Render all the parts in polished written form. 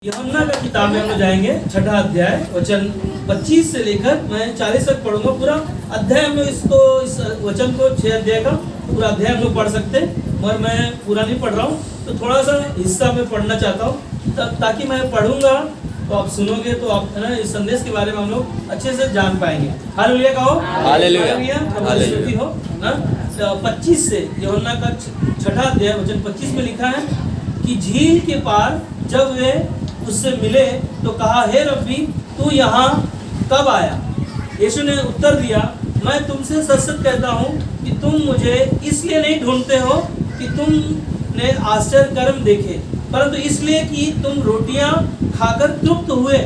यूहन्ना का किताब में हम लोग जाएंगे, छठा अध्याय वचन 25 से लेकर मैं 40 तक पढ़ूंगा। पूरा अध्याय हम लोग इस वचन को 6 अध्याय का पूरा अध्याय हम लोग पढ़ सकते हैं, मगर मैं पूरा नहीं पढ़ रहा हूँ, तो थोड़ा सा हिस्सा मैं पढ़ना चाहता हूँ ताकि मैं पढ़ूंगा तो आप सुनोगे तो आप है ना इस संदेश के बारे में हम लोग अच्छे से जान पाएंगे। हालेलुया कहो, हालेलुया, स्तुति हो ना। 25 से यूहन्ना का छठा अध्याय वचन 25 में लिखा है कि झील के पार जब वे उससे मिले तो कहा, हे रब्बी, तू यहाँ कब आया? यीशु ने उत्तर दिया, मैं तुमसे सच सच कहता हूँ कि तुम मुझे इसलिए नहीं ढूंढते हो कि तुमने आश्चर्य कर्म देखे, परंतु इसलिए कि तुम रोटियां खाकर तृप्त हुए।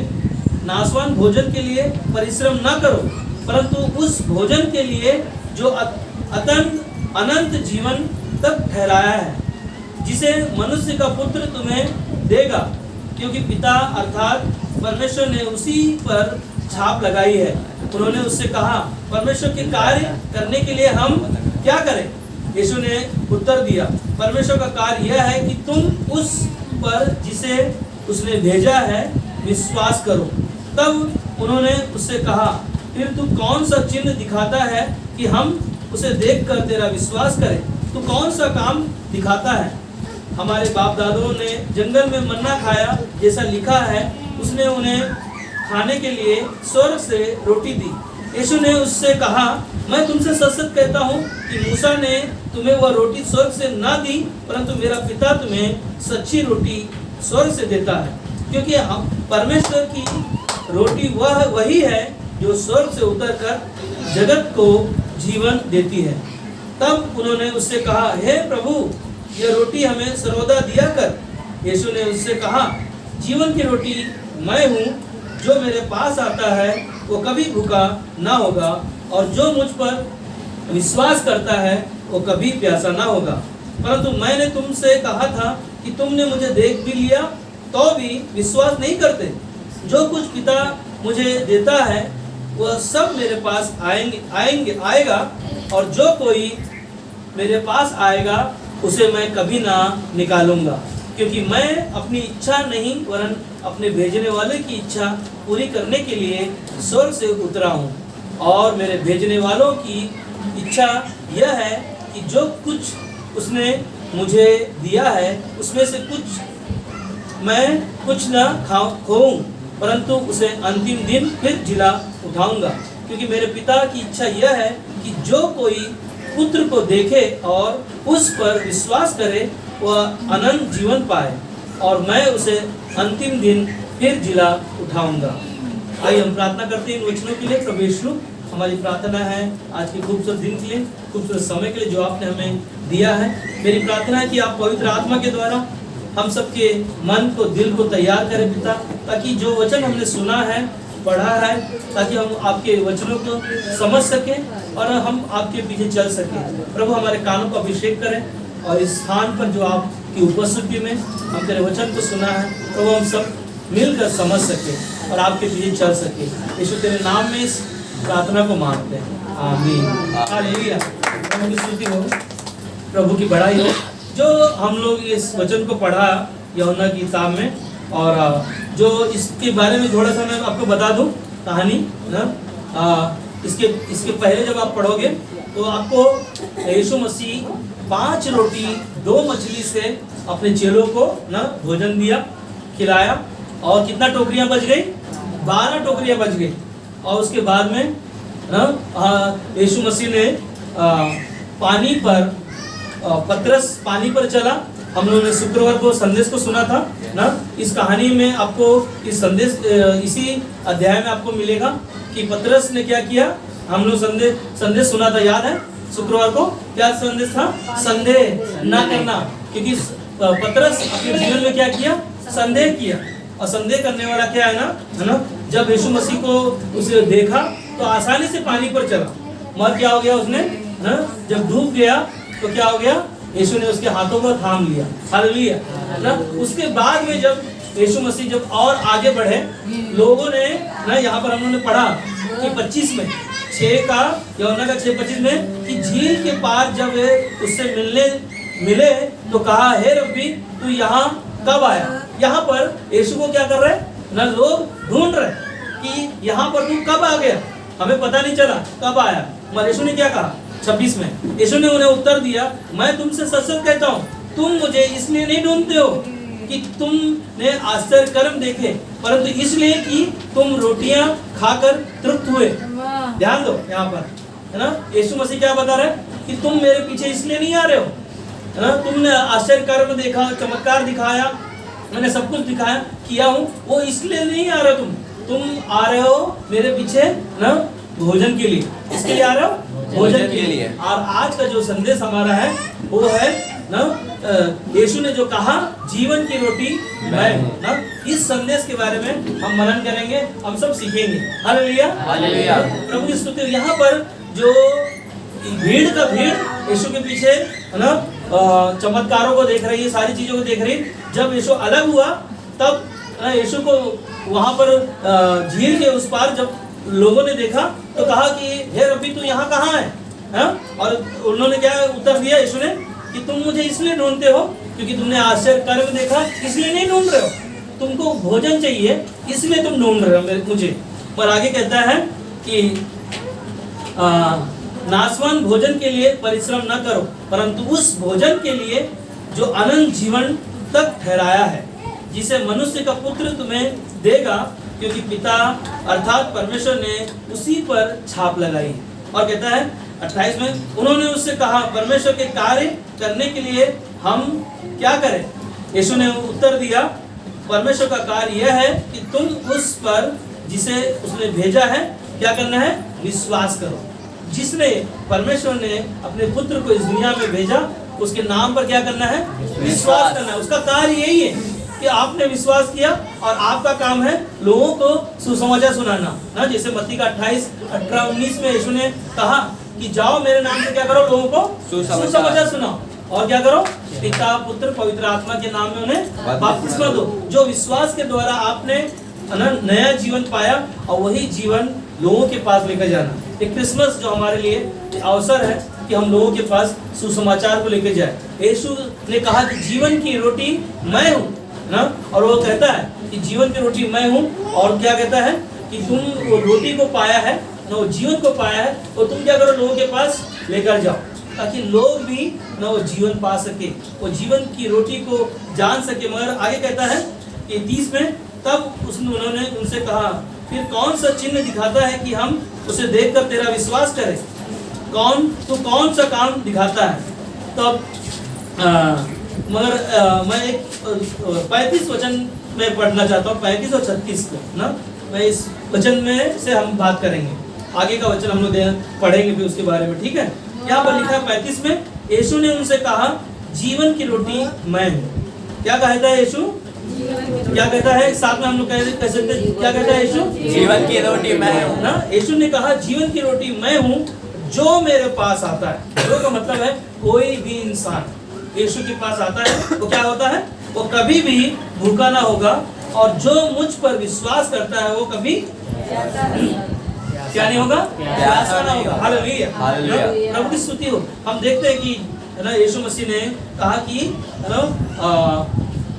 नाशवान भोजन के लिए परिश्रम न करो, परंतु उस भोजन के लिए जो अनंत जीवन तक ठहराया है, जिसे मनुष्य का पुत्र तुम्हें देगा, क्योंकि पिता अर्थात परमेश्वर ने उसी पर छाप लगाई है। उन्होंने उससे कहा, परमेश्वर के कार्य करने के लिए हम क्या करें? यीशु ने उत्तर दिया, परमेश्वर का कार्य यह है कि तुम उस पर जिसे उसने भेजा है विश्वास करो। तब उन्होंने उससे कहा, फिर तू कौन सा चिन्ह दिखाता है कि हम उसे देखकर तेरा विश्वास करें? तू कौन सा काम दिखाता है? हमारे बाप दादों ने जंगल में मन्ना खाया, जैसा लिखा है, उसने उन्हें खाने के लिए स्वर्ग से रोटी दी। यीशु ने उससे कहा, मैं तुमसे सच सच कहता हूँ कि मूसा ने तुम्हें वह रोटी स्वर्ग से ना दी, परंतु मेरा पिता तुम्हें सच्ची रोटी स्वर्ग से देता है, क्योंकि हम परमेश्वर की रोटी वही है जो स्वर्ग से उतरकर जगत को जीवन देती है। तब उन्होंने उससे कहा, हे प्रभु, यह रोटी हमें सर्वदा दिया कर। यीशु ने उससे कहा, जीवन की रोटी मैं हूँ, जो मेरे पास आता है वो कभी भूखा ना होगा, और जो मुझ पर विश्वास करता है वो कभी प्यासा ना होगा। परंतु मैंने तुमसे कहा था कि तुमने मुझे देख भी लिया तो भी विश्वास नहीं करते। जो कुछ पिता मुझे देता है वह सब मेरे पास आएगा, और जो कोई मेरे पास आएगा उसे मैं कभी ना निकालूंगा, क्योंकि मैं अपनी इच्छा नहीं वरन अपने भेजने वाले की इच्छा पूरी करने के लिए स्वर्ग से उतरा हूँ। और मेरे भेजने वालों की इच्छा यह है कि जो कुछ उसने मुझे दिया है उसमें से मैं कुछ न खोऊं, परंतु उसे अंतिम दिन फिर जिला उठाऊंगा। क्योंकि मेरे पिता की इच्छा यह है कि जो कोई पुत्र को देखे और उस पर विश्वास करे वह अनंत जीवन पाए, और मैं उसे अंतिम दिन फिर जिला उठाऊंगा। आइए हम प्रार्थना करते हैं इन वचनों के लिए। प्रभु यीशु, हमारी प्रार्थना है आज के खूबसूरत दिन के लिए, खूबसूरत समय के लिए जो आपने हमें दिया है। मेरी प्रार्थना है कि आप पवित्र आत्मा के द्वारा हम सबके मन को, दिल को तैयार करें पिता, ताकि जो वचन हमने सुना है, पढ़ा है, ताकि हम आपके वचनों को समझ सकें और हम आपके पीछे चल सकें। प्रभु, हमारे कानों को अभिषेक करें, और इस स्थान पर जो आपकी उपस्थिति में हम तेरे वचन को सुना है, प्रभु, हम सब मिलकर समझ सकें और आपके पीछे चल सकें। यीशु तेरे नाम में इस प्रार्थना को मांगते हैं, आमीन। हालेलुया। प्रभु की स्तुति हो, प्रभु की बड़ाई हो। जो हम लोग इस वचन को पढ़ा यूहन्ना की किताब में, और जो इसके बारे में थोड़ा सा मैं आपको बता दूं कहानी ना। इसके पहले जब आप पढ़ोगे तो आपको यीशु मसीह 5 रोटी 2 मछली से अपने चेलों को ना भोजन दिया, खिलाया, और कितना टोकरियां बच गई? 12 टोकरियां बच गई। और उसके बाद में ना यीशु मसीह ने पानी पर पतरस पानी पर चला। हम लोगों ने शुक्रवार को संदेश को सुना था ना। इस कहानी में आपको इस संदेश इसी अध्याय में आपको मिलेगा कि पतरस ने क्या किया। हम लोग संदेश सुना था, याद है? शुक्रवार को क्या संदेश था? संदेह ना करना। क्योंकि पतरस अपने जीवन में क्या किया? संदेह किया। और संदेह करने वाला क्या है ना, जब यीशु मसीह को उसे देखा तो आसानी से पानी पर चला, मगर क्या हो गया उसने ना, जब डूब गया तो क्या हो गया? यीशु ने उसके हाथों को थाम लिया। हालेलुया ना। उसके बाद में जब यीशु मसीह जब और आगे बढ़े, लोगों ने ना, यहाँ पर हम लोगों ने पढ़ा कि 25 में 6 का यूहन्ना का 6:25 में कि झील के पार जब वे उससे मिले तो कहा, हे रब्बी, तू यहाँ कब आया? यहाँ पर यीशु को क्या कर रहे हैं ना, लोग ढूंढ रहे कि यहाँ पर तू कब आ गया, हमें पता नहीं चला कब आया। मगर यीशु ने क्या कहा 26 में, यीशु ने उन्हें उत्तर दिया, मैं तुमसे सच सच कहता हूँ, तुम मुझे इसलिए नहीं ढूंढते हो कि तुमने आश्चर्य कर्म देखे, परंतु इसलिए कि तुम रोटियां खाकर तृप्त हुए। ध्यान दो यहाँ पर, है ना, यीशु मसीह क्या बता रहे हैं कि तुम मेरे पीछे इसलिए नहीं आ रहे हो, है ना, तुमने आश्चर्य कर्म देखा, चमत्कार दिखाया, मैंने सब कुछ दिखाया किया हूँ, वो इसलिए नहीं आ रहे, तुम आ रहे हो मेरे पीछे ना भोजन के लिए। इसके लिए आ रहे हो, भोजन के लिए। और आज का जो संदेश हमारा है वो है ना, यीशु ने जो कहा जीवन की रोटी मैं हूँ ना, इस संदेश के बारे में हम मनन करेंगे, हम सब सीखेंगे। हालेलुया, हालेलुया, प्रभु की स्तुति। यहाँ पर जो भीड़ का भीड़ यीशु के पीछे है ना, चमत्कारों को देख रही है, सारी चीजों को देख रही है। जब यीशु अलग हुआ तब यीशु को वहां पर झील के उस पार जब लोगों ने देखा तो कहा कि हे रब्बी तू यहाँ कहाँ है, हा? और उन्होंने क्या उत्तर दिया यीशु ने कि तुम मुझे इसलिए ढूंढते हो क्योंकि तुमने आश्चर्य कर्म देखा, इसलिए नहीं ढूंढ रहे हो, तुमको भोजन चाहिए इसलिए तुम ढूंढ रहे हो मुझे। पर आगे कहता है कि नाशवान भोजन के लिए परिश्रम न करो, परंतु उस भोजन के लिए जो अनंत जीवन तक ठहराया है, जिसे मनुष्य का पुत्र तुम्हें देगा, क्योंकि पिता अर्थात परमेश्वर ने उसी पर छाप लगाई। और कहता है 28 में, उन्होंने उससे कहा परमेश्वर के कार्य करने के लिए हम क्या करें। यीशु ने उत्तर दिया, परमेश्वर का कार्य यह है कि तुम उस पर जिसे उसने भेजा है क्या करना है, विश्वास करो। जिसने परमेश्वर ने अपने पुत्र को इस दुनिया में भेजा उसके नाम पर क्या करना है, विश्वास करना है। उसका कार्य यही है कि आपने विश्वास किया और आपका काम है लोगों को सुसमाचार सुनाना ना। जैसे मत्ती का 28-18-19 में यीशु ने कहा कि जाओ मेरे नाम से क्या करो, लोगों को सुसमाचार सुनाओ और क्या करो, पिता पुत्र पवित्र आत्मा के नाम में उन्हें बपतिस्मा दो। जो विश्वास के द्वारा आपने नया जीवन पाया और वही जीवन लोगों के पास लेकर जाना। एक क्रिसमस जो हमारे लिए अवसर है कि हम लोगों के पास सुसमाचार को लेकर जाए। यीशु ने कहा कि जीवन की रोटी मैं हूँ ना, और वो कहता है कि जीवन की रोटी मैं हूँ, और क्या कहता है कि तुम वो रोटी को पाया है ना, वो जीवन को पाया है, तो तुम क्या करो, लोगों के पास लेकर जाओ ताकि लोग भी ना वो जीवन पा सके, वो जीवन की रोटी को जान सके। मगर आगे कहता है कि 30 में, तब उन्होंने उनसे कहा फिर कौन सा चिन्ह दिखाता है कि हम उसे देखकर तेरा विश्वास करें, कौन सा काम दिखाता है। तब मगर मैं एक 35 वचन में पढ़ना चाहता हूँ, 35 और 36 को ना, मैं इस वचन में से हम बात करेंगे, आगे का वचन हम लोग पढ़ेंगे भी उसके बारे में, ठीक है। यहाँ पर लिखा है 35 में, यीशु ने उनसे कहा जीवन की रोटी मैं हूँ। क्या कहता है यीशु, क्या कहता है, साथ में हम लोग कह सकते हैं, क्या कहता है यीशु, जीवन की रोटी मैं हूँ ना। यीशु ने कहा जीवन की रोटी मैं हूँ, जो मेरे पास आता है, जो का मतलब है कोई भी इंसान यीशु के पास आता है वो क्या होता है, वो कभी भी भूखा ना होगा, और जो मुझ पर विश्वास करता है वो कभी क्या नहीं होगा, प्यासा ना होगा। हालेलुया, प्रभु की स्तुति हो। हम देखते हैं कि है ना, यीशु मसीह ने कहा कि है ना,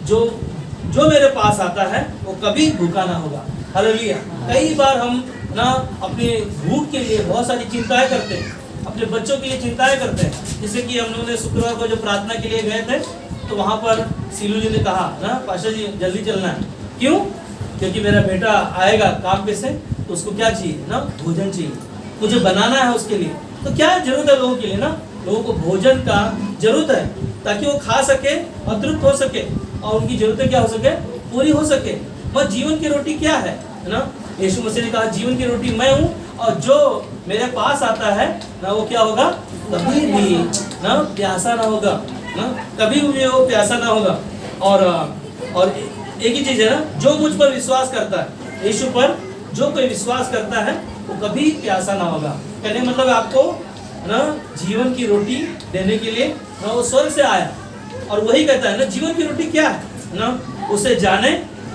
जो मेरे पास आता है वो कभी भूखा ना होगा। हालेलुया। कई बार हम ना अपने भूख के लिए बहुत सारी चिंताएं करते हैं, अपने बच्चों के लिए चिंताएं करते हैं। जैसे कि हम लोगों ने शुक्रवार को जो प्रार्थना के लिए गए थे तो वहाँ पर सीलू जी ने कहा ना, पाशा जी जल्दी चलना है। क्यों? क्योंकि मेरा बेटा आएगा काम पे से, तो उसको क्या चाहिए ना, भोजन चाहिए, मुझे बनाना है उसके लिए। तो क्या जरूरत है लोगों के लिए ना, लोगों को भोजन का जरूरत है ताकि वो खा सके और तृप्त हो सके और उनकी जरूरतें क्या हो सके, पूरी हो सके। बस जीवन की रोटी क्या है ना, यीशु मसीह ने कहा जीवन की रोटी मैं हूँ, और जो मेरे पास आता है ना वो क्या होगा, कभी भी ना प्यासा ना होगा ना, कभी भी वो प्यासा ना होगा। और एक ही चीज है ना, जो मुझ पर विश्वास करता है, यीशु पर जो कोई विश्वास करता है वो कभी प्यासा ना होगा। कहने का मतलब आपको ना जीवन की रोटी देने के लिए ना वो स्वर्ग से आया, और वही कहता है ना जीवन की रोटी क्या है ना, उसे जाने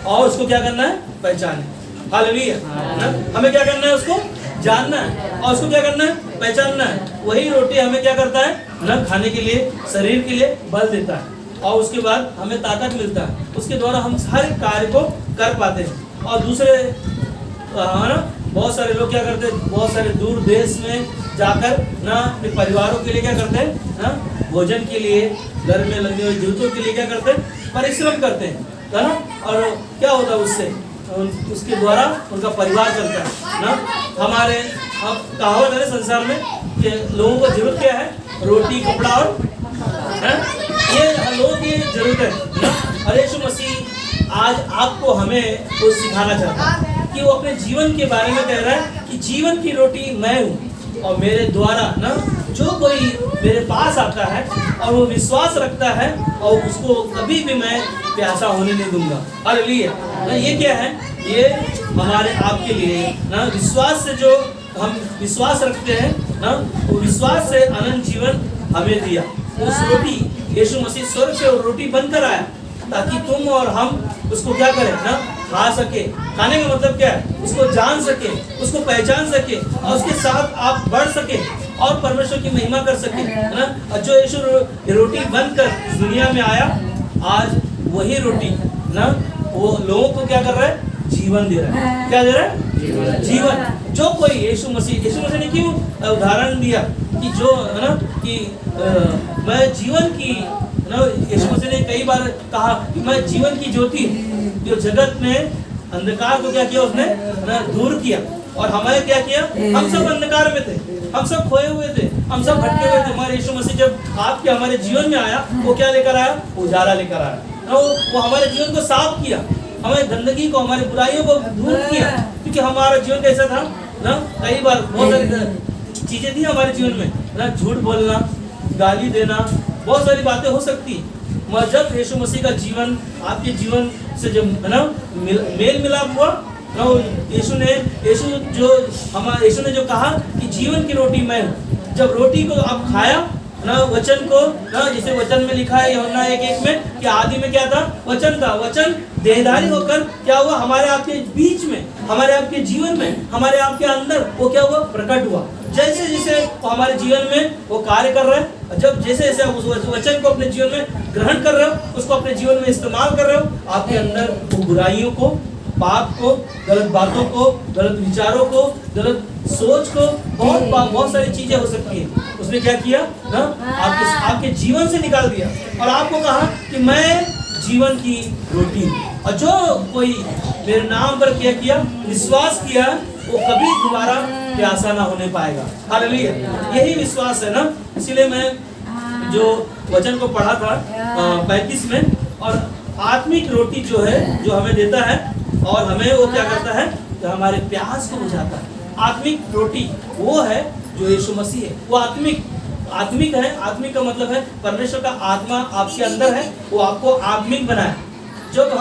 और उसको क्या करना है, पहचाने। हालेलुया। हमें क्या करना है, उसको जानना है और उसको क्या करना है, पहचानना है। वही रोटी हमें क्या करता है ना, खाने के लिए, शरीर के लिए बल देता है। और उसके बाद हमें ताकत मिलता है, उसके द्वारा हम हर कार्य को कर पाते हैं। और दूसरे ना बहुत सारे लोग क्या करते हैं, बहुत सारे दूर देश में जाकर ना अपने परिवारों के लिए क्या करते हैं ना, भोजन के लिए, घर में लगने वाली जरूरतों के लिए क्या करते हैं, परिश्रम करते हैं, है ना। और क्या होता है उससे, उसके द्वारा उनका परिवार चलता है ना। हमारे अब कहावत है संसार में कि लोगों को जरूरत क्या है, रोटी, कपड़ा और है, ये लोगों की जरूरत है ना। और यीशु मसीह आज आपको हमें वो सिखाना चाहता है कि वो अपने जीवन के बारे में कह रहा है कि जीवन की रोटी मैं हूँ, और मेरे द्वारा ना जो कोई मेरे पास आता है और वो विश्वास रखता है, और उसको कभी भी मैं प्यासा होने नहीं दूंगा। हालेलुया ना। ये क्या है, ये हमारे आपके लिए ना, विश्वास से जो हम विश्वास रखते हैं ना, वो विश्वास से अनंत जीवन हमें दिया। उस रोटी, यीशु मसीह स्वर्ग से रोटी बनकर आया ताकि तुम और हम उसको क्या करें ना, खा सके। खाने का मतलब क्या है, उसको जान सके, उसको पहचान सके, और उसके साथ आप बढ़ सके और परमेश्वर की महिमा कर सके, है ना। और जो यीशु रोटी बनकर दुनिया में आया, आज वही रोटी ना वो लोगों को क्या कर रहा है, जीवन दे रहा है। क्या दे रहा है, जीवन। जो कोई यीशु मसीह ने क्यों उदाहरण दिया कि जो है ना कि मैं जीवन की ना, यीशु मसीह ने कई बार कहा कि मैं जीवन की ज्योति, जो जगत में अंधकार को क्या किया, उसने ना दूर किया। और हमारे क्या किया, हम सब अंधकार में थे, हम सब खोए हुए थे, हम सब भटके हुए थे। हमारे यीशु मसीह जब आपके हमारे जीवन में आया, वो क्या लेकर आया, उजाला लेकर आया। वो हमारे जीवन को साफ किया, हमारे गंदगी को, हमारे बुराइयों को दूर किया। क्योंकि हमारा जीवन कैसा था ना, कई बार बहुत सारी चीजें थी हमारे जीवन में ना, झूठ बोलना, गाली देना, बहुत सारी बातें हो सकती। मगर जब यीशु मसीह का जीवन आपके जीवन से जब है ना मेल मिलाप हुआ ना, यीशु ने जो कहा कि जीवन की रोटी मैं हूँ, जब रोटी को आप खाया ना, वचन को ना, जैसे वचन में लिखा है यूहन्ना 1:1 में कि आदि में क्या था, वचन था। वचन देहधारी होकर क्या हुआ, हमारे आपके बीच में, हमारे आपके जीवन में, हमारे आपके अंदर वो क्या हुआ, प्रकट हुआ। जैसे जैसे वो हमारे जीवन में वो कार्य कर रहे हैं, जब जैसे जैसे आप उस वचन को अपने जीवन में ग्रहण कर रहे हो, उसको अपने जीवन में इस्तेमाल कर रहे हो, आपके अंदर वो बुराइयों को, पाप को, गलत बातों को, गलत विचारों को, गलत सोच को, बहुत सारी चीजें हो सकती है। उसने क्या किया ना, आपके जीवन से निकाल दिया और आपको कहा कि मैं जीवन की रोटी हूं, और जो कोई मेरे नाम पर क्या किया, विश्वास किया, वो कभी दोबारा प्यासा ना होने पाएगा। हालेलुया। यही विश्वास है ना। इसीलिए मैं जो वचन को पढ़ा था 35 में, और आत्मिक रोटी जो है, जो हमें देता है और हमें वो क्या करता है, तो हमारे प्यास को बुझाता है। आत्मिक रोटी वो है जो यीशु मसीह है, वो आत्मिक है। आत्मिक का मतलब है परमेश्वर का आत्मा आपके अंदर है, वो आपको आत्मिक बनाए। जब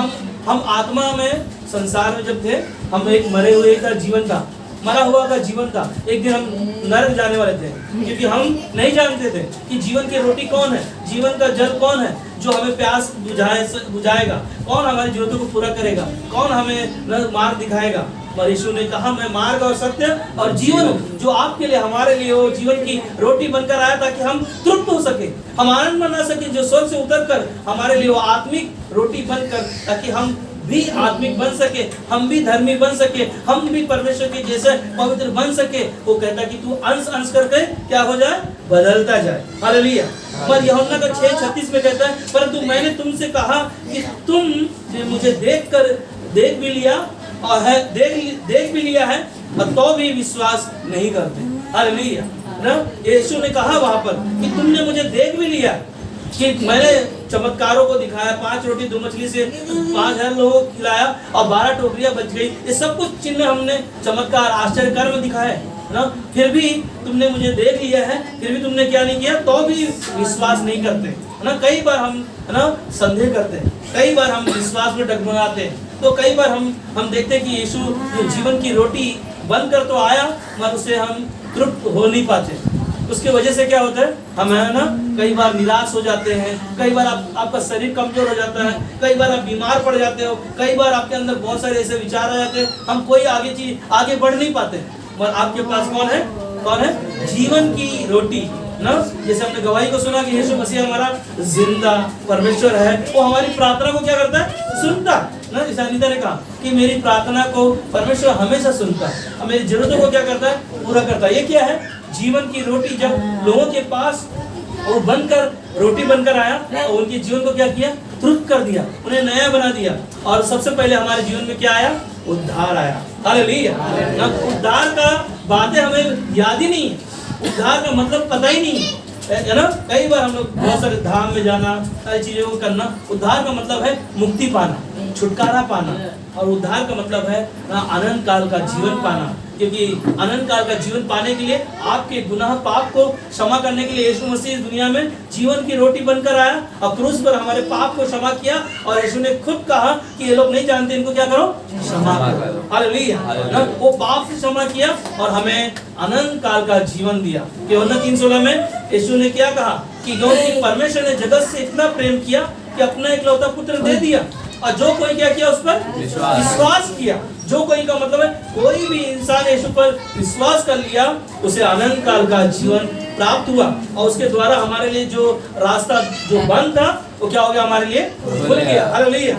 हम आत्मा में, संसार में जब थे, हम एक मरे हुए का जीवन था, मरा हुआ का जीवन था। एक दिन हम नरक जाने वाले थे, क्योंकि हम नहीं जानते थे कि जीवन की रोटी कौन है, जीवन का जल कौन है जो हमें प्यास बुझाएगा, कौन हमारी जरूरतों को पूरा करेगा, कौन हमें मार्ग दिखाएगा। पर यीशु ने कहा मैं मार्ग और सत्य और जीवन हूँ। जो आपके लिए, हमारे लिए वो जीवन की रोटी बनकर आया ताकि हम तृप्त हो सके, हम आनंद मना सके, जो स्वर्ग से उतर कर हमारे लिए वो आत्मिक रोटी बनकर, ताकि हम भी आत्मिक बन सके, हम भी धर्मी बन सके, हम भी परमेश्वर के जैसे पवित्र बन सके। वो कहता कि तू अंश अंश करके क्या हो जाए, बदलता जाए। हालेलुया। पर यूहन्ना का 6:36 में कहता है, परंतु मैंने तुमसे कहा कि तुम मुझे देख भी लिया और है देख भी लिया है, और तो भी विश्वास नहीं करते। हालेलुया ना। यीशु ने कहा वहां पर कि तुमने मुझे देख भी लिया, कि मैंने चमत्कारों को दिखाया, 5 रोटी 2 मछली से 5,000 लोगों को खिलाया और 12 टोकरियां बच गई। ये सब कुछ चिन्ह हमने, चमत्कार, आश्चर्य कर्म दिखाए ना, फिर भी तुमने मुझे देख लिया है, फिर भी तुमने क्या नहीं किया, तो भी विश्वास नहीं करते ना। कई बार हम है ना संदेह करते हैं, कई बार हम विश्वास में डगमगाते हैं। तो कई बार हम देखते हैं कि यीशु जो जीवन की रोटी बनकर तो आया, मगर उसे हम तृप्त हो नहीं पाते। उसकी वजह से क्या होता है, हम है ना कई बार निराश हो जाते हैं, कई बार आपका शरीर कमजोर हो जाता है, कई बार आप बीमार पड़ जाते हो, कई बार आपके अंदर बहुत सारे ऐसे विचार आ जाते हैं, हम कोई आगे बढ़ नहीं पाते। मगर आपके पास कौन है, जीवन की रोटी, ना, जैसे हमने गवाही को सुना कि यीशु मसीह हमारा जिंदा परमेश्वर है, वो हमारी प्रार्थना को क्या करता है, सुनता ना। जैसे अनीता ने कहा कि मेरी प्रार्थना को परमेश्वर हमेशा सुनता है और मेरी जरूरतों को क्या करता है, पूरा करता है। ये क्या है, जीवन की रोटी जब लोगों के पास वो बनकर रोटी बनकर आया और उनके जीवन को क्या किया, तृप्त कर दिया, उन्हें नया बना दिया। और सबसे पहले हमारे जीवन में क्या आया, उद्धार आया। हालेलुया। उद्धार का बातें हमें याद ही नहीं है, उद्धार का मतलब पता ही नहीं है ना। कई बार हम लोग बहुत सारे धाम में जाना, सारी चीजों को करना, उद्धार का मतलब है मुक्ति पाना, छुटकारा पाना। और उद्धार का मतलब है अनंत काल का जीवन पाना, क्योंकि अनंत काल का जीवन पाने के लिए, आपके गुनाह पाप को क्षमा करने के लिए यीशु मसीह इस दुनिया में जीवन की रोटी बनकर आया और क्रूस पर हमारे पाप को क्षमा किया। और यीशु ने खुद कहा कि ये लोग नहीं जानते, इनको क्या करो, क्षमा करो। हालेलुया। वो पाप से क्षमा किया और हमें अनंत काल का जीवन दिया। यूहन्ना 3:16 में यीशु ने क्या कहा कि क्योंकि परमेश्वर ने जगत से इतना प्रेम किया कि अपना इकलौता पुत्र दे दिया, और जो कोई क्या किया, उस पर विश्वास किया। जो कोई का मतलब है कोई भी इंसान यीशु पर विश्वास कर लिया, उसे अनंत काल का जीवन प्राप्त हुआ। और उसके द्वारा हमारे लिए जो रास्ता जो बंद था, वो क्या हो गया, हमारे लिए खुल गया। हालेलुया।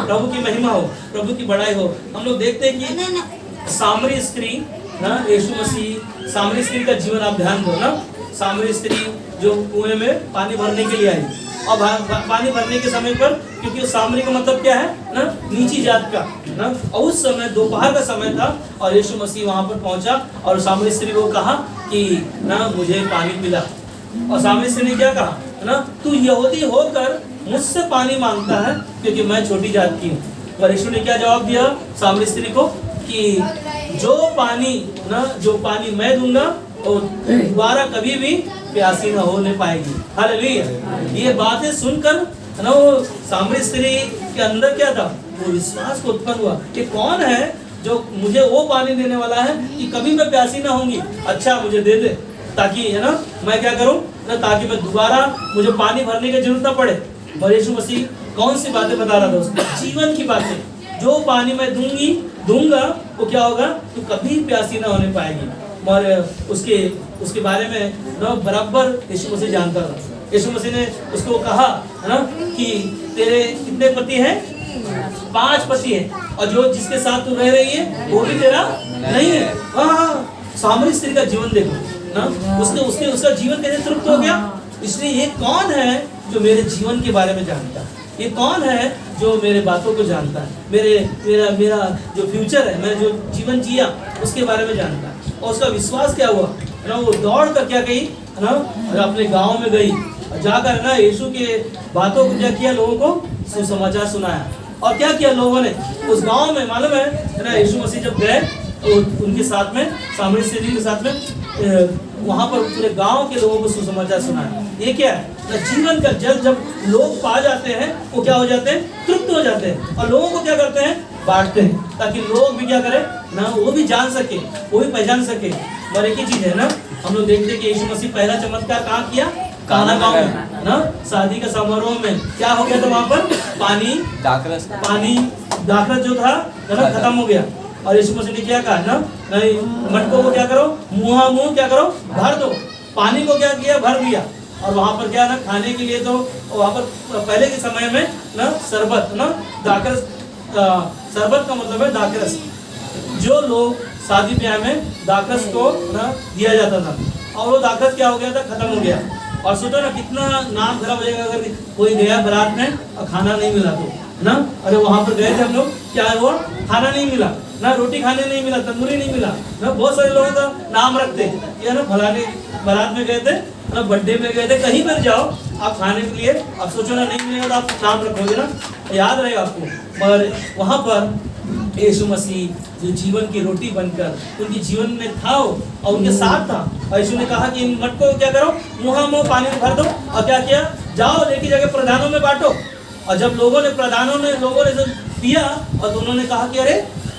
प्रभु की महिमा हो, प्रभु की बड़ाई हो। हम लोग देखते हैं कि सामरी स्त्री ना, यीशु मसीह सामरी स्त्री का जीवन आप ध्यान दो ना। सामरी स्त्री जो कुएं में पानी भरने के लिए आई, और पानी भरने के समय पर, क्योंकि सामरी का मतलब क्या है ना, नीची जात का ना। और उस समय दोपहर का समय था और यीशु मसीह वहां पर पहुंचा और सामरी स्त्री को कहा कि ना मुझे पानी पिला। और सामरी स्त्री ने क्या कहा ना, तू यहूदी होकर मुझसे पानी मांगता है क्योंकि मैं छोटी जात की हूँ। और यीशु ने क्या जवाब दिया सामरी स्त्री को कि जो पानी मैं दूंगा और दोबारा कभी भी प्यासी न होने पाएगी। हालेलुया। ये बातें सुनकर ना, वो सामरी स्त्री के अंदर क्या था, वो विश्वास को उत्पन्न हुआ कि कौन है जो मुझे वो पानी देने वाला है कि कभी मैं प्यासी ना होंगी। अच्छा मुझे दे दे, ताकि है ना मैं क्या करूं ना, ताकि मैं दोबारा मुझे पानी भरने की जरूरत ना पड़े। और यीशु मसीह कौन सी बातें बता रहा था उसको, जीवन की बातें। जो पानी मैं दूंगा वो क्या होगा, तू कभी प्यासी ना होने पाएगी। और उसके बारे में ना बराबर यीशु मसीह जानता था। यीशु मसीह ने उसको कहा है ना कि तेरे कितने पति हैं, 5 पति हैं, और जो जिसके साथ तू रह रही है वो भी तेरा नहीं है। हाँ, सामरी स्त्री का जीवन देखो ना, उसका जीवन कैसे तृप्त हो गया। इसलिए ये कौन है जो मेरे जीवन के बारे में जानता है, ये कौन है जो मेरे बातों को जानता है, मेरा जो फ्यूचर है, मैं जो जीवन जिया उसके बारे में जानता है। और उसका विश्वास क्या हुआ ना, वो दौड़ कर क्या गई ना, अपने गांव में गई, जाकर ना यीशु के बातों को क्या किया, लोगों को सुसमाचार सुनाया। और क्या किया लोगों ने उस गांव में, मालूम है ना, यीशु मसीह जब गए तो उनके साथ में, सामरी स्त्री के साथ में, वहां पर पूरे गांव के लोगों को सुसमाचार सुनाया। ये क्या है ना, जीवन का जल जब लोग पा जाते हैं वो क्या हो जाते हैं, तृप्त हो जाते हैं, और लोगों को क्या करते हैं, बांटते हैं, ताकि लोग भी क्या करें ना, वो भी जान सके, वो भी पहचान सके। और एक ही चीज है ना, हम लोग देखते हैं कि यीशु मसीह पहला चमत्कार कहाँ किया, काना गांव में ना, शादी का समारोह में क्या हो गया था, वहां पर पानी दाखरस जो था ना खत्म हो गया। और यीशु मसीह ने क्या कहा ना, नहीं मटकों को क्या करो, मुंह क्या करो, भर दो। पानी को क्या किया, भर दिया। और वहां पर क्या ना, खाने के लिए तो वहां पर पहले के समय में ना शरबत ना, दाखरस, शरबत का मतलब है दाखरस। जो लोग शादी ब्याह में दाखरस को ना दिया जाता था, और वो दाखरस क्या हो गया था, खत्म हो गया। और सोचो ना कितना नाम खराब हो जाएगा अगर कोई गया बारात में और खाना नहीं मिला तो ना। अरे वहां पर गए थे हम लोग, क्या हुआ, खाना नहीं मिला ना, रोटी खाने नहीं मिला, तंदूरी नहीं मिला ना। बहुत सारे लोगों का नाम रखते हैं ना, फलाने बारात में गए थे ना, बर्थडे में गए थे, कहीं पर जाओ आप खाने के लिए, आप सोचो ना नहीं मिलेगा तो आप नाम रखोगे ना, याद रहेगा आपको। पर वहां पर यीशु मसीह जो जीवन की रोटी बनकर उनके जीवन में था और उनके साथ था। और यीशु ने कहा कि इन मटकों को क्या करो, मुंह पानी में भर दो। और क्या किया, जाओ लेके जाके प्रधानों में बांटो। और जब लोगों ने पिया और तो उन्होंने कहा कि अरे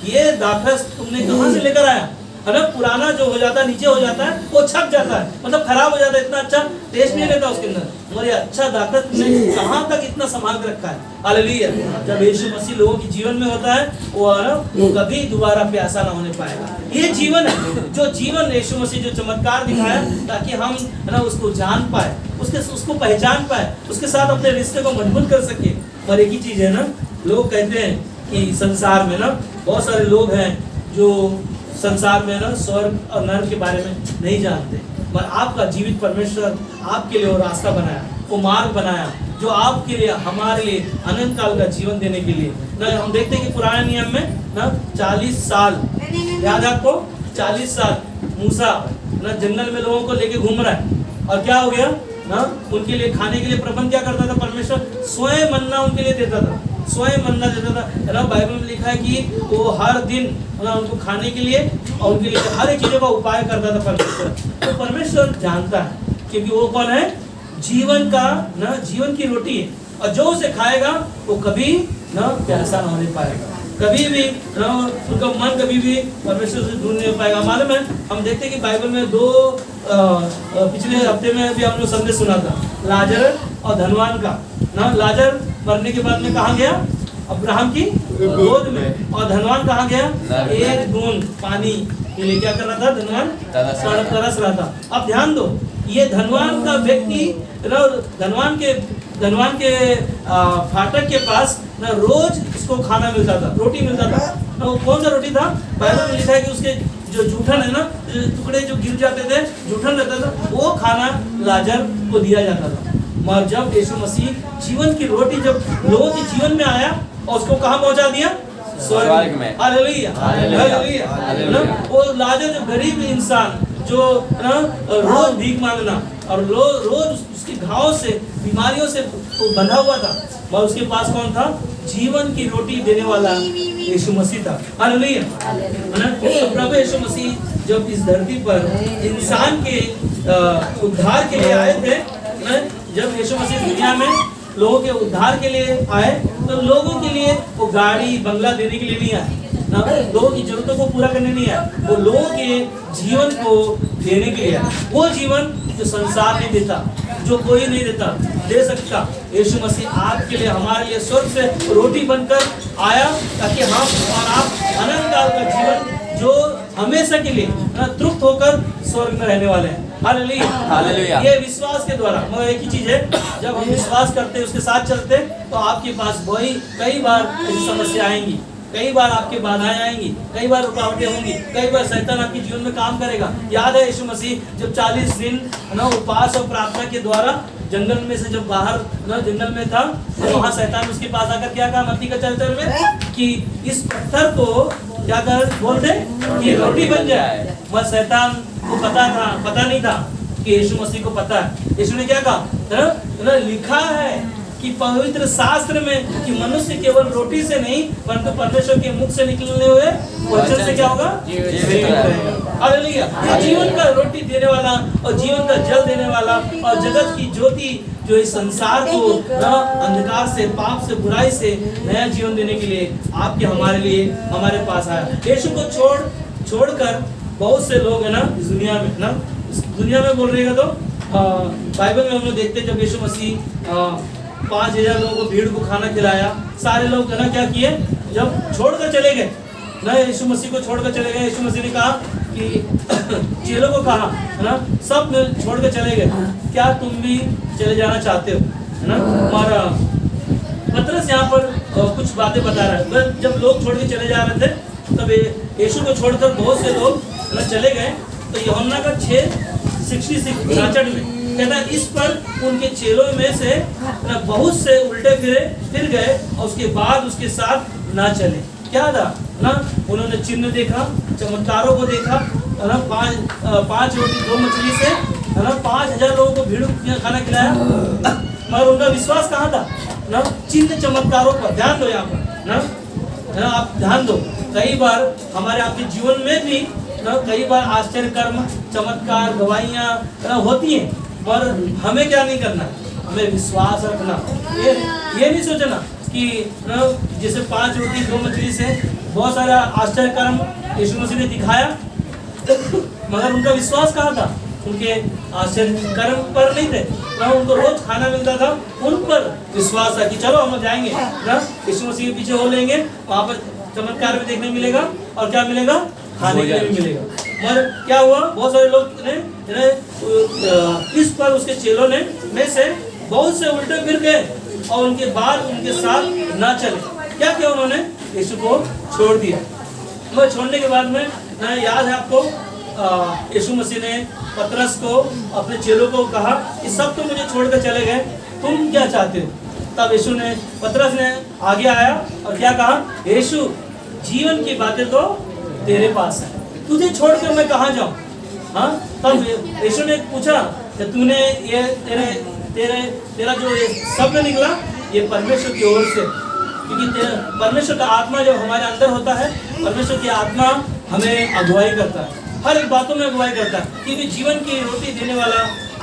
ये दाखरस तुमने कहाँ से लेकर आया, है ना, पुराना जो हो जाता है, नीचे हो जाता है, वो छक जाता है, मतलब खराब हो जाता है, इतना अच्छा टेस्ट नहीं रहता उसके अंदर। और ये अच्छा ताकत ने कहाँ तक इतना संभाल के रखा है। हालेलुया। जब यीशु मसीह लोगों के जीवन में होता है वो कभी दोबारा प्यासा ना होने पाएगा। ये जीवन है, जो जीवन यीशु मसीह जो चमत्कार दिखाया ताकि हम ना उसको जान पाए, उसको पहचान पाए, उसके साथ अपने रिश्ते को मजबूत कर सके। और एक ही चीज है ना, लोग कहते हैं कि संसार में ना बहुत सारे लोग हैं जो संसार में ना स्वर्ग और नरक के बारे में नहीं जानते, पर आपका जीवित परमेश्वर आपके लिए वो रास्ता बनाया, वो मार्ग बनाया जो आपके लिए, हमारे लिए अनंत काल का जीवन देने के लिए ना। हम देखते हैं कि पुराने नियम में ना 40 साल, याद आपको 40 साल मूसा ना जंगल में लोगों को लेके घूम रहा है, और क्या हो गया ना, उनके लिए खाने के लिए प्रबंध क्या करता था परमेश्वर, स्वयं मन्ना उनके लिए देता था, स्वयं मन्ना देता था ना। बाइबल में लिखा है कि वो हर दिन ना उनको खाने के लिए और उनके लिए हर एक चीजों का उपाय करता था परमेश्वर। तो परमेश्वर जानता है क्योंकि वो कौन है, जीवन का ना, जीवन की रोटी है, और जो उसे खाएगा वो कभी ना प्यासा ना होने पाएगा, कभी भी ना उनका मन कभी भी परमेश्वर से दूर नहीं हो पाएगा। मालूम है, हम देखते हैं कि बाइबल में पिछले हफ्ते में भी हम लोग संदेश सुना था लाजर और धनवान का ना। लाजर मरने के बाद में कहाँ गया, अब्राहम की गोद में, और धनवान कहाँ गया, एक बूंद पानी के लिए क्या कर रहा था, धनवान तरस रहा था। अब ध्यान दो, ये धनवान का व्यक्ति धनवान के फाटक के पास ना रोज इसको खाना मिलता था, रोटी मिलता था ना। वो कौन सा रोटी था, बाइबल में लिखा है कि उसके जो जूठन है ना, टुकड़े जो गिर जाते थे, जूठन रहता था, वो खाना लाजर को दिया जाता था। मगर जब यीशु मसीह जीवन की रोटी जब लोगों के जीवन में आया और उसको कहाँ पहुंचा दिया, स्वर्ग में। Hallelujah, hallelujah. वो लाजर जो गरीब इंसान जो ना रोज भीख मांगना और रोज उसके घाव से, बीमारियों से बंधा हुआ था, मगर उसके पास कौन था, जीवन की रोटी देने वाला यीशु मसीह था। हालेलुया। तो प्रभु यीशु मसीह जब इस धरती पर इंसान के उद्धार के लिए आए थे, जब यीशु मसीह दुनिया में लोगों के उद्धार के लिए आए, तो लोगों के लिए वो गाड़ी बंगला देने के लिए नहीं आए ना, लोगों की जरूरतों को पूरा करने नहीं आए, वो लोगों के जीवन को देने के लिए आए। वो जीवन जो संसार नहीं देता, जो कोई नहीं देता, दे सकता, यीशु मसीह आपके लिए, हमारे लिए स्वर्ग से रोटी बनकर आया ताकि हम और आप अनंत काल का जीवन जो हमेशा के लिए तृप्त होकर स्वर्ग में रहने वाले हैं। Hallelujah, hallelujah. ये विश्वास के द्वारा। मगर एक ही चीज है, जब हम विश्वास करते हैं, उसके साथ चलते, तो आपके पास वही कई बार ऐसी समस्या आएंगी, कई बार आपके बाधाएं आएंगी, कई बार रुकावटें होंगी, कई बार शैतान आपके जीवन में काम करेगा। याद है यीशु मसीह जब 40 दिन ना उपवास और प्रार्थना के द्वारा जंगल में से जब बाहर ना जंगल में था, तो वहाँ शैतान उसके पास आकर क्या कहा मत्ती का 4:4 में कि इस पत्थर को क्या कर बोल दे कि रोटी बन जाए। मगर शैतान को पता नहीं था कि यीशु मसीह को पता है। यीशु ने क्या कहा, लिखा है कि पवित्र शास्त्र में कि मनुष्य केवल रोटी से नहीं परंतु परमेश्वर के मुख से निकलने हुए वचन से क्या होगा, हालेलुया। जीवन का रोटी देने वाला और जीवन का जल देने वाला और जगत की ज्योति जो इस संसार को अंधकार से, पाप से, बुराई से नया जीवन देने के लिए आपके हमारे लिए हमारे पास आया। यीशु को छोड़कर बहुत से लोग है ना इस दुनिया में ना, इस दुनिया में बोल रहे तो बाइबल में हम लोग देखते हैं जब यीशु मसीह 5000 लोगों को भीड़ को खाना खिलाया, सारे लोग है ना क्या किए, जब छोड़कर चले गए ना, यीशु मसीह को छोड़कर चले गए। यीशु मसीह ने कहा कि चेलों को कहा है ना, सब छोड़कर चले गए, क्या तुम भी चले जाना चाहते हो, है ना। हमारा पतरस यहाँ पर कुछ बातें बता रहा है। जब लोग छोड़ के चले जा रहे थे तब यीशु को छोड़कर बहुत से लोग चले गए। तो यूहन्ना का 6:66 में कहता है, इस पर उनके चेलों में से बहुत से उल्टे फिर गए और उसके बाद उसके साथ ना चले। क्या था ना, उन्होंने चिन्ह देखा, चमत्कारों को देखा, है ना, 5 रोटी 2 मछली से है ना 5000 लोगों को भीड़ खाना खिलाया। मगर उनका विश्वास कहाँ था ना, चिन्ह चमत्कारों पर। ध्यान दो यहाँ पर ना, आप ध्यान दो। कई बार हमारे आपके जीवन में भी ना कई बार आश्चर्य कर्म, चमत्कार, गवाहियाँ होती हैं, पर हमें क्या नहीं करना, हमें विश्वास रखना। ये नहीं सोचना कि जैसे 5 रोटी 2 मछली से बहुत सारा आश्चर्य कर्म यीशु मसीह ने दिखाया, मगर उनका विश्वास कहाँ था उनके आश्चर्य कर्म पर नहीं थे, ना उनको रोज खाना मिलता था, उन पर विश्वास था कि चलो हम लोग जाएंगे ना, यीशु मसीह के पीछे हो लेंगे, वहाँ पर चमत्कार भी देखने मिलेगा और क्या मिलेगा, खाने के लिए भी मिलेगा। मगर क्या हुआ, बहुत सारे लोग ने इस पर उसके चेलों ने में से बहुत से उल्टे फिर गए और उनके बाद उनके साथ ना चले। क्या किया उन्होंने, यीशु को छोड़ दिया। मगर छोड़ने के बाद में याद है आपको, यीशु मसीह ने पतरस को, अपने चेलों को कहा कि सब तो मुझे छोड़कर चले गए, तुम क्या चाहते हो। तब यीशु ने, पतरस ने आगे आया और क्या कहा, यीशु जीवन की बातें तो तेरे पास है, तुझे छोड़कर मैं कहाँ जाऊँ। हाँ, तब यीशु ने पूछा कि तूने ये तेरा जो ये शब्द निकला, ये परमेश्वर की ओर से, क्योंकि परमेश्वर का आत्मा जब हमारे अंदर होता है, परमेश्वर की आत्मा हमें अगुवाई करता है, हर एक बातों में अगुवाई करता है, क्योंकि जीवन की रोटी देने वाला,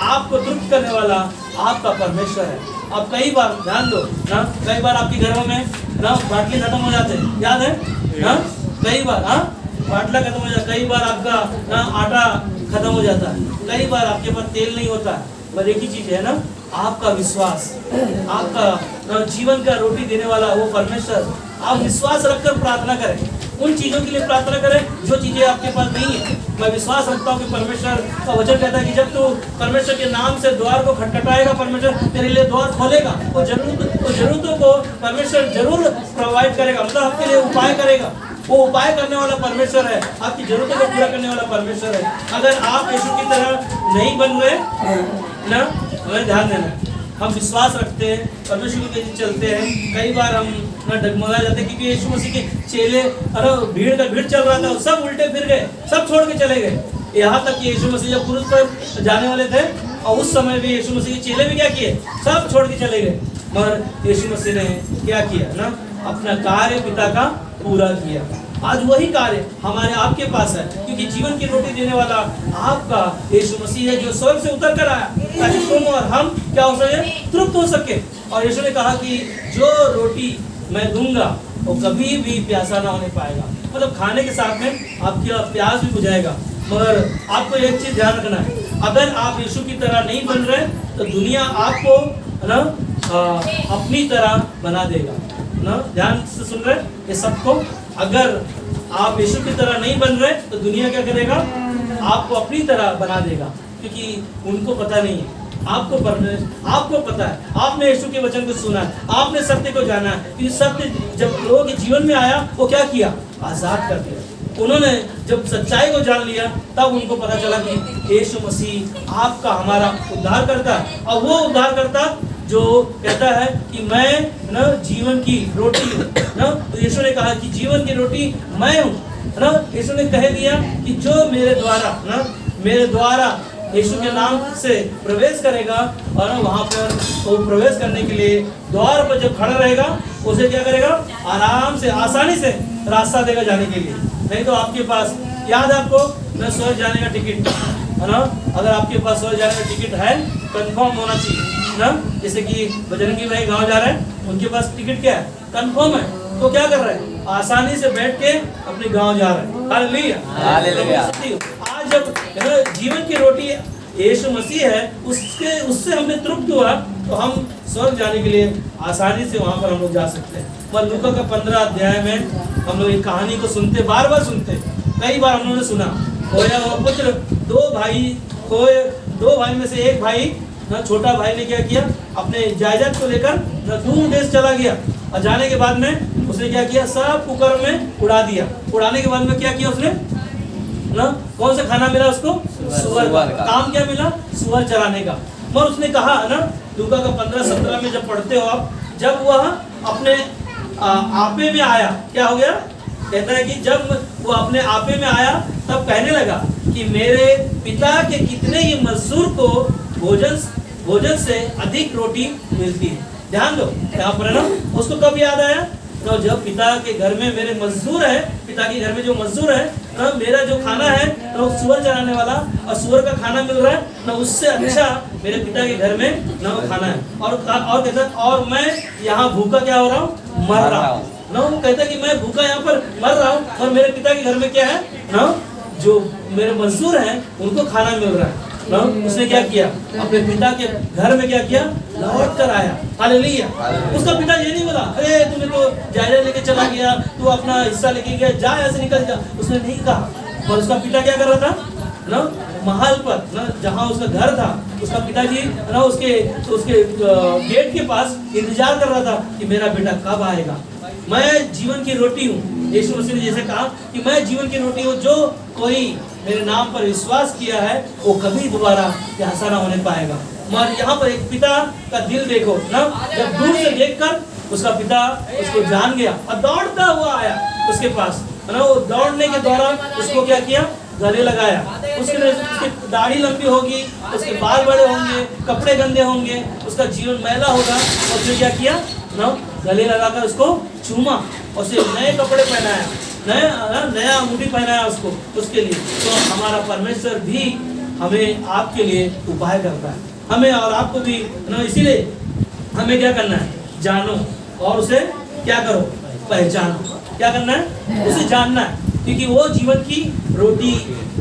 आपको तृप्त करने वाला आपका परमेश्वर है। आप कई बार ध्यान दो ना, कई बार आपके घरों में ना बाटली खत्म हो जाते हैं, याद है ना, कई बार बाटला खत्म हो जाता है, कई बार आपका ना आटा खत्म हो जाता है, कई बार आपके पास तेल नहीं होता है। पर एक ही चीज है ना, आपका विश्वास, आपका जीवन का रोटी देने वाला वो परमेश्वर, आप विश्वास रखकर प्रार्थना करें, उन चीजों के लिए प्रार्थना करें जो चीजें आपके पास नहीं है। मैं विश्वास रखता हूँ कि परमेश्वर का वचन कहता है कि जब तू परमेश्वर के नाम से द्वार को खटखटाएगा, परमेश्वर तेरे लिए द्वार खोलेगा, वो जरूरतों को परमेश्वर जरूर प्रोवाइड करेगा, मतलब आपके लिए उपाय करेगा। वो उपाय करने वाला परमेश्वर है, आपकी जरूरतों को पूरा करने वाला परमेश्वर है। अगर आप यीशु की तरह नहीं बन रहे ना, हमें ध्यान देना, हम विश्वास रखते हैं, परमेश्वर के पीछे चलते हैं, कई बार हम ना डगमगा जाते हैं, क्योंकि यीशु मसीह के चेले, अरे भीड़ चल रहा था, सब उल्टे फिर गए, सब छोड़ के चले गए। यहाँ तक कि यीशु मसीह जब क्रूस पर जाने वाले थे, और उस समय भी यीशु मसीह के चेले भी क्या किए, सब छोड़ के चले गए। मगर यीशु मसीह ने क्या किया ना, अपना कार्य पिता का पूरा किया। आज वही कार्य हमारे आपके पास है, क्योंकि जीवन की रोटी देने वाला आपका यीशु मसीह है, जो स्वर्ग से उतर कर आया ताकि तुम और हम क्या हो सके, तृप्त हो सके। और यीशु ने कहा कि जो रोटी मैं दूंगा वो कभी भी प्यासा ना होने पाएगा, मतलब खाने के साथ में आपका प्यास भी बुझाएगा। मगर आपको एक चीज ध्यान रखना है, अगर आप यीशु की तरह नहीं बन रहे तो दुनिया आपको ना अपनी तरह बना देगा ना। ध्यान से सुन रहे ये सबको, अगर आप यीशु की तरह नहीं बन रहे तो दुनिया क्या करेगा, आपको अपनी तरह बना देगा, क्योंकि उनको पता नहीं है, आपको पता है, आपने यीशु के वचन को सुना है, आपने सत्य को जाना है। क्योंकि सत्य जब लोगों के जीवन में आया, वो क्या किया, आजाद कर दिया। उन्होंने जब सच्चाई को जान लिया, तब उनको पता चला कि यीशु मसीह आपका हमारा उद्धार करता है, और वो उद्धार करता जो कहता है कि मैं ना जीवन की रोटी हूँ ना। तो यीशु ने कहा कि जीवन की रोटी मैं हूँ ना। यीशु ने कह दिया कि जो मेरे द्वारा यीशु के नाम से प्रवेश करेगा, और वहाँ पर वो प्रवेश करने के लिए द्वार पर जब खड़ा रहेगा, उसे क्या करेगा, आराम से आसानी से रास्ता देगा जाने के लिए। नहीं तो आपके पास, याद है आपको, मैं स्वर्ग जाने का टिकट है ना, अगर आपके पास स्वर्ग जाने का टिकट है, कंफर्म होना चाहिए ना। जैसे कि बजरंगी भाई गांव जा रहे हैं, उनके पास टिकट क्या है, कंफर्म है, तो क्या कर रहे हैं, आसानी से बैठ के अपने गांव जा रहे हैं। हालेलुया। आज जब जीवन की रोटी यीशु मसीह है, उससे हमने तृप्त हुआ, तो हम स्वर्ग जाने के लिए आसानी से वहां पर हम लोग जा सकते हैं। पर लूका का 15 अध्याय में हम लोग एक कहानी को सुनते, बार बार सुनते, कई बार हम लोगों ने सुना, खोया हुआ पुत्र, दो भाई में से एक भाई ना, छोटा भाई ने क्या किया, अपने जायदाद को लेकर दूर देश चला गया, और जाने के बाद में उसने क्या किया, सब कुकर में उड़ा दिया। उड़ाने के बाद में क्या किया उसने ना, कौन सा खाना मिला उसको, सुअर का। काम क्या मिला, सुअर चराने का। और उसने कहा ना, लूका का 15-17 में जब पढ़ते हो आप, जब वह अपने आपे में आया, क्या हो गया, कहता है कि जब वो अपने आपे में आया, तब कहने लगा कि मेरे पिता के कितने ही मजदूर को भोजन से अधिक रोटी मिलती है। ध्यान दो यहाँ पर है ना, उसको कब याद आया, तो जब पिता के घर में मेरे मजदूर है, पिता के घर में जो मजदूर है ना, मेरा जो खाना है तो सुअर चराने वाला, और सुअर का खाना मिल रहा है ना, उससे अच्छा मेरे पिता के घर में ना वो खाना है। और कहता, और मैं यहाँ भूखा क्या हो रहा हूँ, मर रहा हूँ ना। वो कहता कि मैं भूखा यहाँ पर मर रहा हूँ, और मेरे पिता के घर में क्या है ना, जो मेरे मजदूर हैं उनको खाना मिल रहा है। ना उसने क्या किया, अपने पिता के घर में क्या किया, लौट कर आया। हालेलुया। उसका पिता ये नहीं बोला, अरे तुम्हें तो जायदाद लेके चला गया, तू अपना हिस्सा लेके गया, जा ऐसे निकल जा, उसने नहीं कहा। और उसका पिता क्या कर रहा था ना, महल पर ना जहाँ उसका घर था, उसका पिताजी ना उसके गेट के पास इंतजार कर रहा था कि मेरा बेटा कब आएगा। मैं जीवन की रोटी हूँ। यीशु मसीह ने जैसे कहा कि मैं जीवन की रोटी हूँ, जो कोई मेरे नाम पर विश्वास किया है वो कभी दोबारा प्यासा ना होने पाएगा। मगर यहाँ पर एक पिता का दिल देखो ना, जब दूर से देखकर उसका पिता उसको जान गया और दौड़ता हुआ आया उसके पास, है ना। वो दौड़ने के दौरान उसको क्या किया, गले लगाया। उसकी दाढ़ी लंबी होगी, उसके बाल बड़े होंगे, कपड़े गंदे होंगे, उसका जीवन मैला होगा, और फिर क्या किया ना, गले लगाकर उसको चूमा और उसे नए कपड़े पहनाया, नया अंगूठी पहनाया उसको, उसके लिए। तो हमारा परमेश्वर भी हमें आपके लिए उपाय करता है, हमें और आपको भी ना। इसीलिए हमें क्या करना है, जानो और उसे क्या करो, पहचानो। क्या करना है, उसे जानना है, क्योंकि वो जीवन की रोटी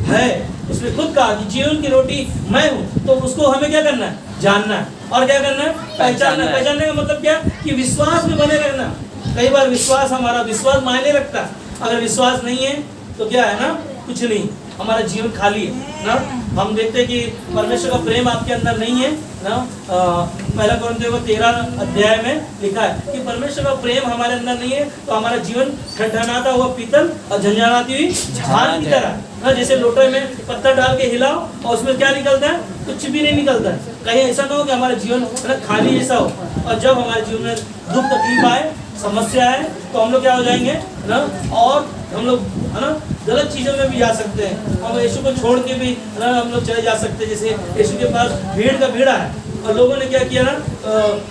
है। उसने खुद कहा कि जीवन की रोटी मैं हूँ। तो उसको हमें क्या करना है, जानना है, और क्या करना है, पहचानना है। पहचानने का मतलब क्या, कि विश्वास में बने रहना। कई बार विश्वास, हमारा विश्वास मायने रखता है। अगर विश्वास नहीं है तो क्या है ना, कुछ नहीं, हमारा जीवन खाली है ना। हम देखते हैं कि परमेश्वर का प्रेम आपके अंदर नहीं है ना। पहला कोरिन्थियों 13 अध्याय में लिखा है कि परमेश्वर का प्रेम हमारे अंदर नहीं है तो हमारा जीवन ठनठनाता हुआ पीतल और झंझनाती हुई झान की तरह ना। जैसे लोटे में पत्थर डाल के हिलाओ और उसमें क्या निकलता है, कुछ भी नहीं निकलता है। कहीं ऐसा ना हो कि हमारा जीवन खाली जैसा हो, और जब हमारे जीवन में दुख तकलीफ आए, समस्या है, तो हम लोग क्या हो जाएंगे ना, और हम लोग है ना गलत चीज़ों में भी जा सकते हैं। हम यीशु को छोड़ के भी ना हम लोग चले जा सकते हैं। जैसे यीशु के पास भीड़ का भीड़ा है और लोगों ने क्या किया ना,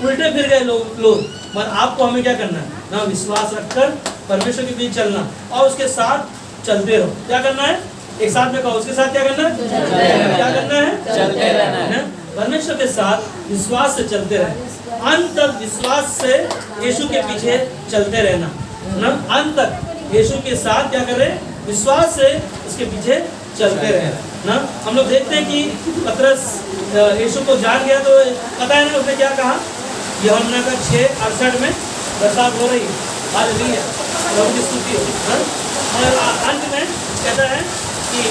उल्टे फिर गए लोग। मगर आपको हमें क्या करना है ना, विश्वास रखकर परमेश्वर के बीच चलना और उसके साथ चलते रहो। क्या करना है, एक साथ में कहो, उसके साथ क्या करना है, क्या करना है, चलते रहना है। परमेश्वर के साथ विश्वास से चलते रहे, अंत तक विश्वास से यीशु के पीछे चलते रहना ना। अंत तक यीशु के साथ क्या करें, विश्वास से उसके पीछे चलते रहे ना। हम लोग देखते हैं कि पतरस यीशु को जान गया, तो पता है ना उसने क्या कहा, यूहन्ना का 6:68 में बरसात हो रही है, हालेलुया, प्रभु की स्तुति हो। और अंत में कहता है कि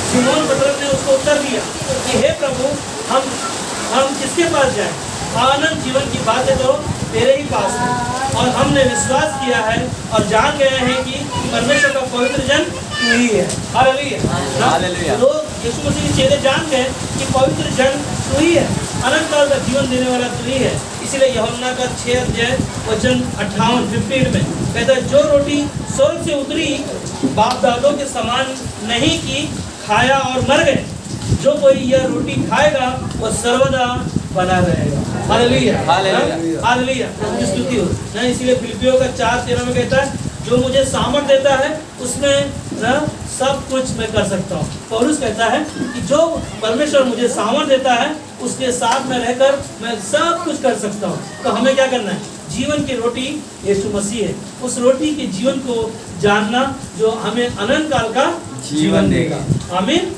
सिमोन पतरस ने उसको उत्तर दिया कि हे प्रभु, हम किसके पास जाएं, आनंद जीवन की बातें तो तेरे ही पास है, और हमने विश्वास किया है और जान गए हैं कि परमेश्वर का पवित्र जन तू ही है। हालेलुया। लोग यीशु मसीह के चेले जान गए कि पवित्र जन तू ही है, अनंत काल का जीवन देने वाला तू ही है। इसीलिए यूहन्ना का 6 अध्याय वचन 58 में कहता है, जो रोटी स्वर्ग से उतरी बाप दादों के समान नहीं की खाया और मर गए, जो कोई यह रोटी खाएगा वह सर्वदा बना रहेगा। हालेलुया, हालेलुया, स्तुति हो ना। इसीलिए फिलिपियों का 4:13 में कहता है, जो मुझे सामर्थ देता है उसमें ना सब कुछ मैं कर सकता हूँ। पौलुस कहता है कि जो परमेश्वर मुझे सामर्थ देता है उसके साथ में रहकर मैं सब कुछ कर सकता हूँ। तो हमें क्या करना है, जीवन की रोटी यीशु मसीह है, उस रोटी के जीवन को जानना जो हमें अनंत काल का जीवन देगा। आमीन।